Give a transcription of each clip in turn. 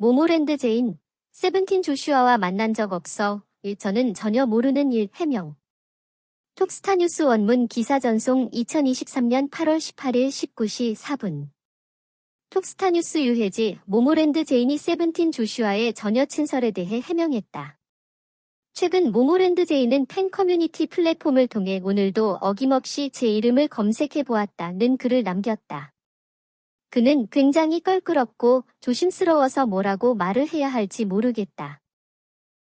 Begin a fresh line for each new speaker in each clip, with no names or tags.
모모랜드 제인, 세븐틴 조슈아와 만난 적 없어. 저는 전혀 모르는 일 해명. 톡스타뉴스 원문 기사 전송 2023년 8월 18일 19시 4분. 톡스타뉴스 유해지 모모랜드 제인이 세븐틴 조슈아의 전여 친설에 대해 해명했다. 최근 모모랜드 제인은 팬 커뮤니티 플랫폼을 통해 오늘도 어김없이 제 이름을 검색해보았다는 글을 남겼다. 그는 굉장히 껄끄럽고 조심스러워서 뭐라고 말을 해야 할지 모르겠다.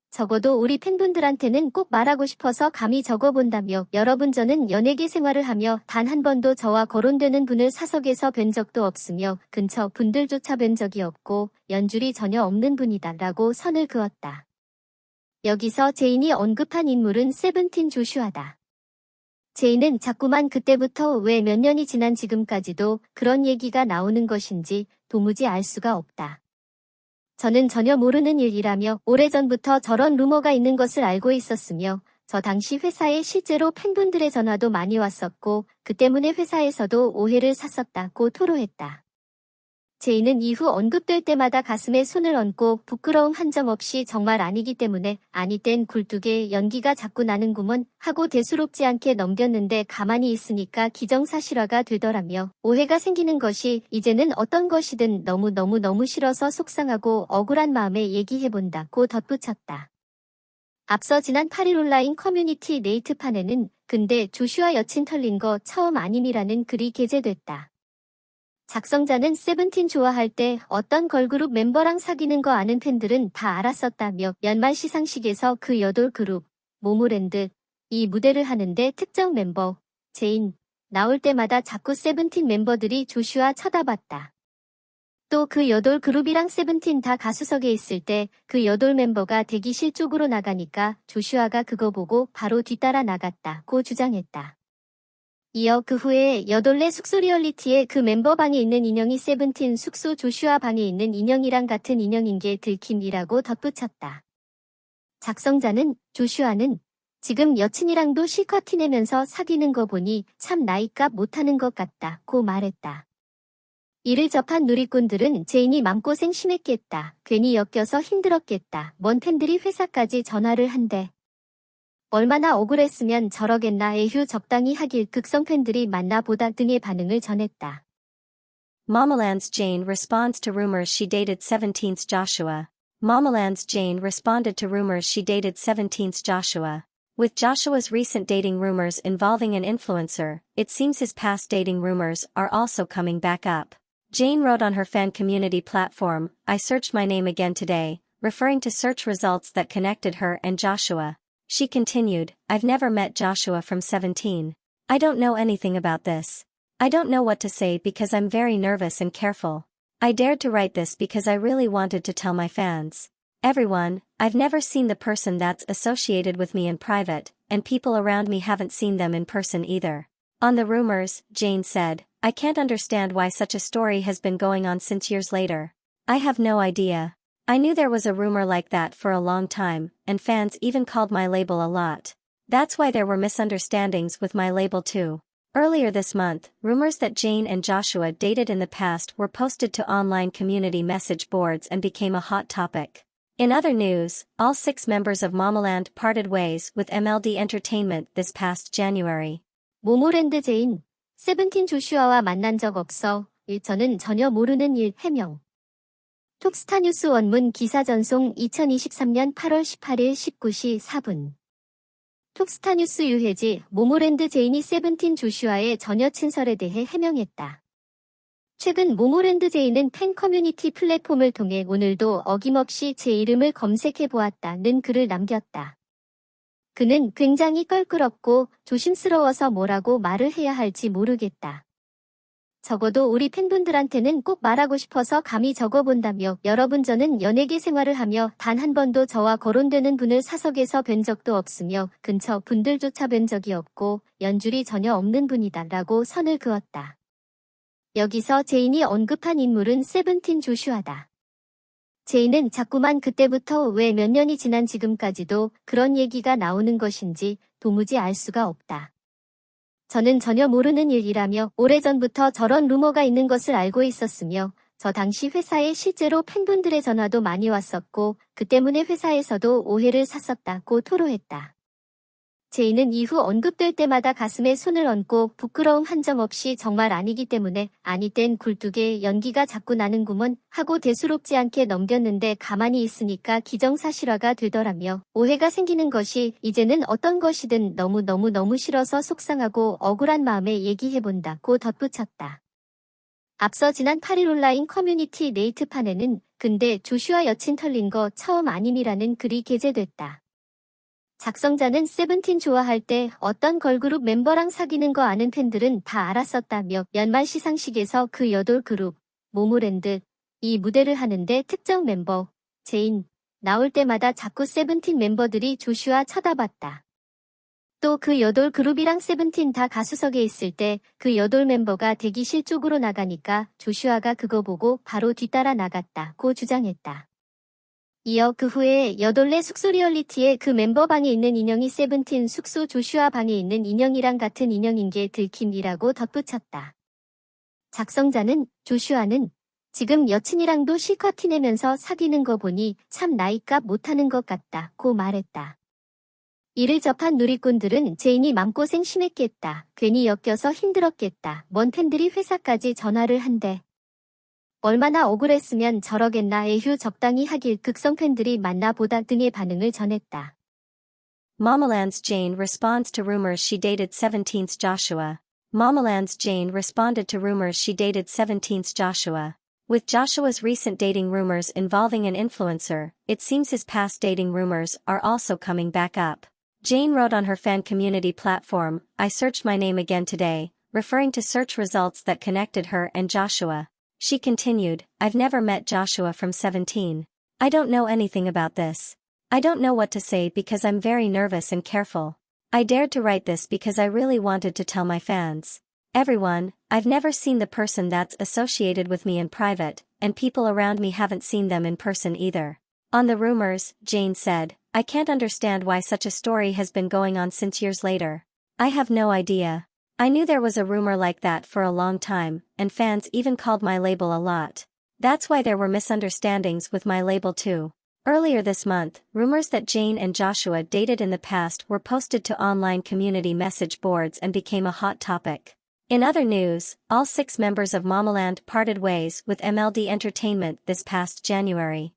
적어도 우리 팬분들한테는 꼭 말하고 싶어서 감히 적어본다며 여러분 저는 연예계 생활을 하며 단 한 번도 저와 거론되는 분을 사석에서 뵌 적도 없으며 근처 분들조차 뵌 적이 없고 연줄이 전혀 없는 분이다 라고 선을 그었다. 여기서 제인이 언급한 인물은 세븐틴 조슈아다. 제인은 자꾸만 그때부터 왜 몇 년이 지난 지금까지도 그런 얘기가 나오는 것인지 도무지 알 수가 없다. 저는 전혀 모르는 일이라며 오래전부터 저런 루머가 있는 것을 알고 있었으며 저 당시 회사에 실제로 팬분들의 전화도 많이 왔었고 그 때문에 회사에서도 오해를 샀었다고 토로했다. 제인은 이후 언급될 때마다 가슴에 손을 얹고 부끄러움 한 점 없이 정말 아니기 때문에 아니 땐 굴뚝에 연기가 자꾸 나는구먼 하고 대수롭지 않게 넘겼는데 가만히 있으니까 기정사실화가 되더라며 오해가 생기는 것이 이제는 어떤 것이든 너무 싫어서 속상하고 억울한 마음에 얘기해본다고 덧붙였다. 앞서 지난 8일 온라인 커뮤니티 네이트판에는 근데 조슈아 여친 털린 거 처음 아님이라는 글이 게재됐다. 작성자는 세븐틴 좋아할 때 어떤 걸그룹 멤버랑 사귀는 거 아는 팬들은 다 알았었다며 연말 시상식에서 그 여돌 그룹, 모모랜드, 이 무대를 하는데 특정 멤버, 제인, 나올 때마다 자꾸 세븐틴 멤버들이 조슈아 쳐다봤다. 또 그 여돌 그룹이랑 세븐틴 다 가수석에 있을 때 그 여돌 멤버가 대기실 쪽으로 나가니까 조슈아가 그거 보고 바로 뒤따라 나갔다고 주장했다. 이어 그 후에 여돌네 숙소 리얼리티에 그 멤버 방에 있는 인형이 세븐틴 숙소 조슈아 방에 있는 인형이랑 같은 인형인 게 들킴이라고 덧붙였다. 작성자는 조슈아는 지금 여친이랑도 실컷 티내면서 사귀는 거 보니 참 나이값 못하는 것 같다고 말했다. 이를 접한 누리꾼들은 제인이 맘고생 심했겠다. 괜히 엮여서 힘들었겠다. 먼 팬들이 회사까지 전화를 한대. 얼마나 억울했으면 저러겠나 에휴 적당히 하길 극성 팬들이 만나보다 등의 반응을 전했다.
Momoland's Jane responds to rumors she dated 17th Joshua. Momoland's Jane responded to rumors she dated 17th Joshua. With Joshua's recent dating rumors involving an influencer, it seems his past dating rumors are also coming back up. Jane wrote on her fan community platform, "I searched my name again today," referring to search results that connected her and Joshua. She continued, "I've never met Joshua from 17. I don't know anything about this. I don't know what to say because I'm very nervous and careful. I dared to write this because I really wanted to tell my fans. Everyone, I've never seen the person that's associated with me in private, and people around me haven't seen them in person either." On the rumors, Jane said, "I can't understand why such a story has been going on since years later. I have no idea. I knew there was a rumor like that for a long time, and fans even called my label a lot. That's why there were misunderstandings with my label too." Earlier this month, rumors that Jane and Joshua dated in the past were posted to online community message boards and became a hot topic. In other news, all 6 members of Momoland parted ways with MLD Entertainment this past January.
모모랜드 제인, 세븐틴 조슈아와 만난 적 없어. 저는 전혀 모르는 일 해명. 톡스타뉴스 원문 기사 전송 2023년 8월 18일 19시 4분. 톡스타뉴스 유해지 모모랜드 제인이 세븐틴 조슈아의 전여 친설에 대해 해명했다. 최근 모모랜드 제인은 팬 커뮤니티 플랫폼을 통해 오늘도 어김없이 제 이름을 검색해보았다는 글을 남겼다. 그는 굉장히 껄끄럽고 조심스러워서 뭐라고 말을 해야 할지 모르겠다. 적어도 우리 팬분들한테는 꼭 말하고 싶어서 감히 적어본다며 여러분 저는 연예계 생활을 하며 단 한 번도 저와 거론되는 분을 사석에서 뵌 적도 없으며 근처 분들조차 뵌 적이 없고 연줄이 전혀 없는 분이다 라고 선을 그었다. 여기서 제인이 언급한 인물은 세븐틴 조슈아다. 제인은 자꾸만 그때부터 왜 몇 년이 지난 지금까지도 그런 얘기가 나오는 것인지 도무지 알 수가 없다. 저는 전혀 모르는 일이라며 오래전부터 저런 루머가 있는 것을 알고 있었으며 저 당시 회사에 실제로 팬분들의 전화도 많이 왔었고 그 때문에 회사에서도 오해를 샀었다고 토로했다. 제이는 이후 언급될 때마다 가슴에 손을 얹고 부끄러움 한 점 없이 정말 아니기 때문에 아니 땐 굴뚝에 연기가 자꾸 나는구먼 하고 대수롭지 않게 넘겼는데 가만히 있으니까 기정사실화가 되더라며 오해가 생기는 것이 이제는 어떤 것이든 너무 싫어서 속상하고 억울한 마음에 얘기해본다고 덧붙였다. 앞서 지난 8일 온라인 커뮤니티 네이트판에는 근데 조슈아 여친 털린 거 처음 아님이라는 글이 게재됐다. 작성자는 세븐틴 좋아할 때 어떤 걸그룹 멤버랑 사귀는 거 아는 팬들은 다 알았었다며 연말 시상식에서 그 여돌 그룹, 모모랜드, 이 무대를 하는데 특정 멤버, 제인, 나올 때마다 자꾸 세븐틴 멤버들이 조슈아 쳐다봤다. 또 그 여돌 그룹이랑 세븐틴 다 가수석에 있을 때 그 여돌 멤버가 대기실 쪽으로 나가니까 조슈아가 그거 보고 바로 뒤따라 나갔다고 주장했다. 이어 그 후에 여돌네 숙소 리얼리티에 그 멤버 방에 있는 인형이 세븐틴 숙소 조슈아 방에 있는 인형이랑 같은 인형인 게 들킴이라고 덧붙였다. 작성자는 조슈아는 지금 여친이랑도 실컷 티내면서 사귀는 거 보니 참 나이값 못하는 것 같다고 말했다. 이를 접한 누리꾼들은 제인이 맘고생 심했겠다. 괜히 엮여서 힘들었겠다. 먼 팬들이 회사까지 전화를 한대. 얼마나 억울했으면 저러겠나 에휴 적당히 하길 극성 팬들이 만나보다 등의 반응을 전했다.
Mamaland's Jane responds to rumors she dated 17th Joshua. Mamaland's Jane responded to rumors she dated 17th Joshua. With Joshua's recent dating rumors involving an influencer, it seems his past dating rumors are also coming back up. Jane wrote on her fan community platform, "I searched my name again today," referring to search results that connected her and Joshua. She continued, "I've never met Joshua from 17. I don't know anything about this. I don't know what to say because I'm very nervous and careful. I dared to write this because I really wanted to tell my fans. Everyone, I've never seen the person that's associated with me in private, and people around me haven't seen them in person either." On the rumors, Jane said, "I can't understand why such a story has been going on since years later. I have no idea. I knew there was a rumor like that for a long time, and fans even called my label a lot. That's why there were misunderstandings with my label too." Earlier this month, rumors that Jane and Joshua dated in the past were posted to online community message boards and became a hot topic. In other news, all 6 members of Mamaland parted ways with MLD Entertainment this past January.